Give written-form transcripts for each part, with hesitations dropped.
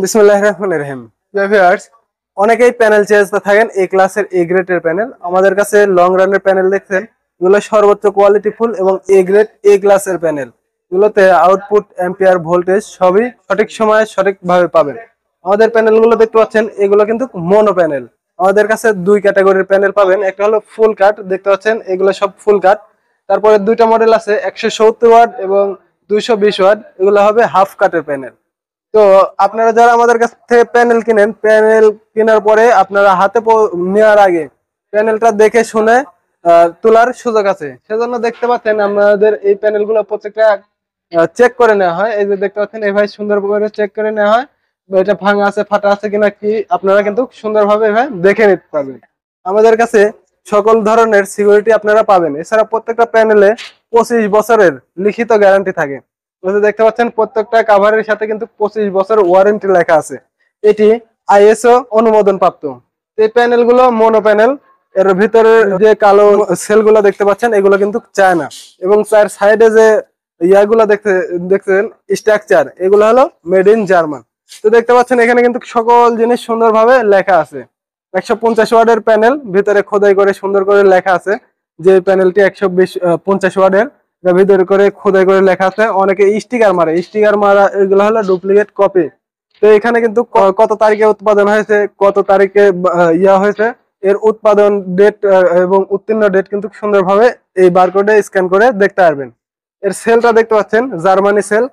বিসমিল্লাহির রহমানির রহিম। ভিউয়ার্স, অনেকেই প্যানেল চেয়েতে থাকেন এ ক্লাসের এ গ্রেডের প্যানেল। আমাদের কাছে লং রানের প্যানেল দেখছেন, এগুলো সর্বোচ্চ কোয়ালিটি ফুল এবং এ গ্রেড এ ক্লাসের প্যানেল। এগুলোতে আউটপুট অ্যাম্পিয়ার ভোল্টেজ সবই সঠিক সময়ে সঠিকভাবে পাবেন। আমাদের প্যানেলগুলো দেখতে পাচ্ছেন, এগুলো কিন্তু মোনো প্যানেল। আমাদের কাছে দুই ক্যাটাগরির প্যানেল পাবেন, একটা হলো ফুল কাট, দেখতে পাচ্ছেন এগুলো সব ফুল কাট। তারপরে দুইটা মডেল আছে, 170 ওয়াট এবং 220 ওয়াট, এগুলো হবে হাফ কাটের প্যানেল। তো আপনারা যারা আমাদের কাছ থেকে প্যানেল কিনেন, প্যানেল কেনার পরে আপনারা হাতে নেওয়ার আগে প্যানেলটা দেখে শুনে তোলার সুযোগ আছে। সেজন্য দেখতে পাচ্ছেন আমাদের এই প্যানেলগুলো প্রত্যেকটা চেক করে নেওয়া হয়। এই যে দেখতে পাচ্ছেন, এভাবে সুন্দর করে চেক করে নেওয়া হয়। এটা ভাঙা আছে, ফাটা আছে কিনা কি আপনারা কিন্তু সুন্দরভাবে এভাবে দেখে নিতে পারবেন। আমাদের কাছে সকল ধরনের সিকিউরিটি আপনারা পাবেন। এছাড়া প্রত্যেকটা প্যানেলে 25 বছরের লিখিত গ্যারান্টি থাকে। দেখতে পাচ্ছেন প্রত্যেকটা কাভারের সাথে কিন্তু 25 বছর ওয়ারেন্টি লেখা আছে। এটি আইএসও অনুমোদন প্রাপ্ত। এই প্যানেল গুলো মোনো প্যানেল। এর ভিতরে যে কালো সেল গুলো দেখতে পাচ্ছেন, এগুলো কিন্তু চায়না। এবং তার সাইডে যে ইয়াগুলো দেখছেন স্ট্রাকচার, এগুলো হলো মেড ইন জার্মান। তো দেখতে পাচ্ছেন এখানে কিন্তু সকল জিনিস সুন্দরভাবে লেখা আছে। 150 ওয়াটের প্যানেল, ভিতরে খোদাই করে সুন্দর করে লেখা আছে যে প্যানেলটি 150 ওয়াটের। ভিতরে করে খোদাই করে লেখা আছে। অনেকে স্টিকার মারা, এগুলো হলো ডুপ্লিকেট কপি। তো এখানে কিন্তু কত তারিখে উৎপাদন হয়েছে, কত তারিখে ইয়া হয়েছে, এর উৎপাদন ডেট এবং উত্তীর্ণ ডেট কিন্তু সুন্দরভাবে এই বারকোডে স্ক্যান করে দেখতে পারবেন। এর সেলটা দেখতে পাচ্ছেন জার্মানি সেল,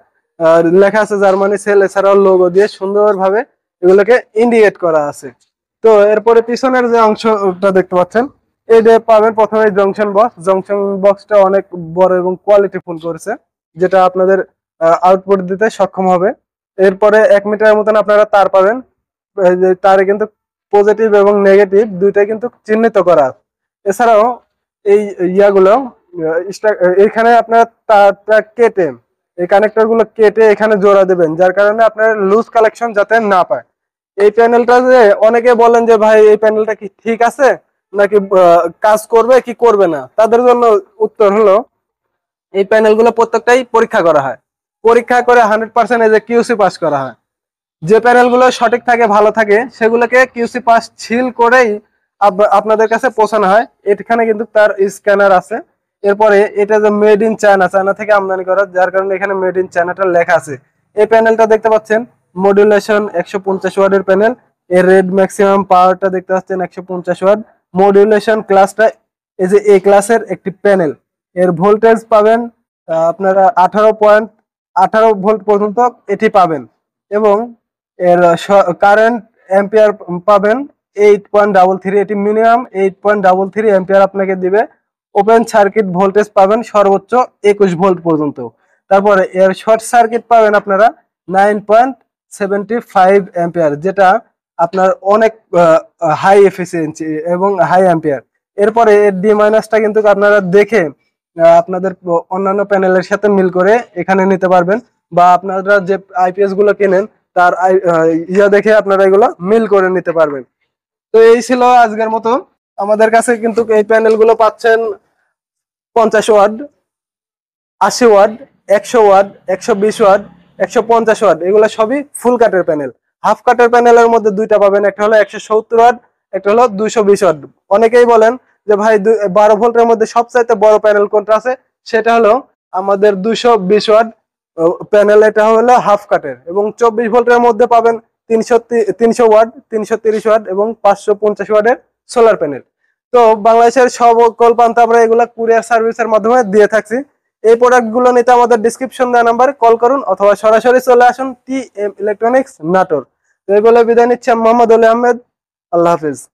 লেখা আছে জার্মানি সেল। এছাড়াও লোগো দিয়ে সুন্দরভাবে এগুলোকে ইন্ডিকেট করা আছে। তো এরপরে পিছনের যে অংশটা দেখতে পাচ্ছেন, এই যে পাবেন প্রথমে জংশন বক্সটা অনেক বড় এবং কোয়ালিটি ফুল করেছে, যেটা আপনাদের আউটপুট দিতে সক্ষম হবে। এরপরে 1 মিটারের মতন আপনারা তার পাবেন। এই যে তারে কিন্তু পজিটিভ এবং নেগেটিভ দুইটাই কিন্তু চিহ্নিত করা। এছাড়াও এই ইয়াগুলো এইখানে আপনারা তারটা কেটে, এই কানেক্টর গুলো কেটে এখানে জোড়া দেবেন, যার কারণে আপনার লুজ কালেকশন যাতে না পায়। এই প্যানেলটা যে অনেকে বলেন যে ভাই এই প্যানেলটা কি ঠিক আছে নাকি কাজ করবে কি করবে না, তাদের জন্য উত্তর হলো এই প্যানেলগুলো প্রত্যেকটাই পরীক্ষা করা হয়। পরীক্ষা করে 100% এই যে কিউসি পাস করা হয়। যে প্যানেলগুলো সঠিক থাকে, ভালো থাকে, সেগুলোকে কিউসি পাস সিল করেই আপনাদের কাছে পৌঁছানো হয়। এখানে কিন্তু তার স্ক্যানার আছে। এরপরে এটা যে মেড ইন চায়না, চায়না থেকে আমদানি করা, যার কারণে এখানে মেড ইন চায়নাটা লেখা আছে। এই প্যানেলটা দেখতে পাচ্ছেন মডুলেশন 150 ওয়াটের প্যানেল। এর রেড ম্যাক্সিমাম পাওয়ারটা দেখতে পাচ্ছেন 150 ওয়াট। মডুলেশন ক্লাসটা এই যে এ ক্লাসের একটি প্যানেল। এর ভোল্টেজ পাবেন আপনারা 18 ভোল্ট পর্যন্ত এটি পাবেন। এবং এর কারেন্ট অ্যাম্পিয়ার পাবেন 8.33। এটি মিনিমাম 8.33 অ্যাম্পিয়ার আপনাকে দিবে। ওপেন সার্কিট ভোল্টেজ পাবেন সর্বোচ্চ 21 ভোল্ট পর্যন্ত। তারপরে এর শর্ট সার্কিট পাবেন আপনারা 9.75 অ্যাম্পিয়ার, যেটা আপনার অনেক হাই এফিসিয়েন্সি এবং হাই অ্যাম্পিয়ার। এরপরে এর ডি মাইনাসটা কিন্তু আপনারা দেখে আপনাদের অন্যান্য প্যানেলের সাথে মিল করে এখানে নিতে পারবেন, বা আপনারা যে আইপিএস গুলো কেনেন তার ইয়া দেখে আপনারা এগুলো মিল করে নিতে পারবেন। তো এই ছিল আজকের মতো। আমাদের কাছে কিন্তু এই প্যানেল গুলো পাচ্ছেন 50 watt, 80 watt, 100 watt, 120 watt, 150 watt, এগুলো সবই ফুল কাটের প্যানেল। হাফ কাটের প্যানেলের মধ্যে দুইটা পাবেন, একটা হলো 170 ওয়াট, একটা হলো 220 ওয়াট। অনেকেই বলেন যে ভাই 12 ভোল্টের মধ্যে সবচাইতে বড় প্যানেল কোনটা আছে, সেটা হলো আমাদের 220 ওয়াট প্যানেল। এটা হলো হাফ কাটের। এবং 24 ভোল্টের মধ্যে পাবেন 300 ওয়াট, 330 ওয়াট এবং 550 ওয়াটের সোলার প্যানেল। তো বাংলাদেশের সকল প্রান্তে আমরা এগুলা কুরিয়ার সার্ভিসের মাধ্যমে দিয়ে থাকছি। এই প্রোডাক্টগুলো নিতে আমাদের ডিসক্রিপশন দেওয়া নাম্বারে কল করুন অথবা সরাসরি চলে আসুন টি এম ইলেকট্রনিক্স নাটোর। তো এই বলে বিদায় নিচ্ছি, মোহাম্মদ আলী আহমেদ। আল্লাহ হাফিজ।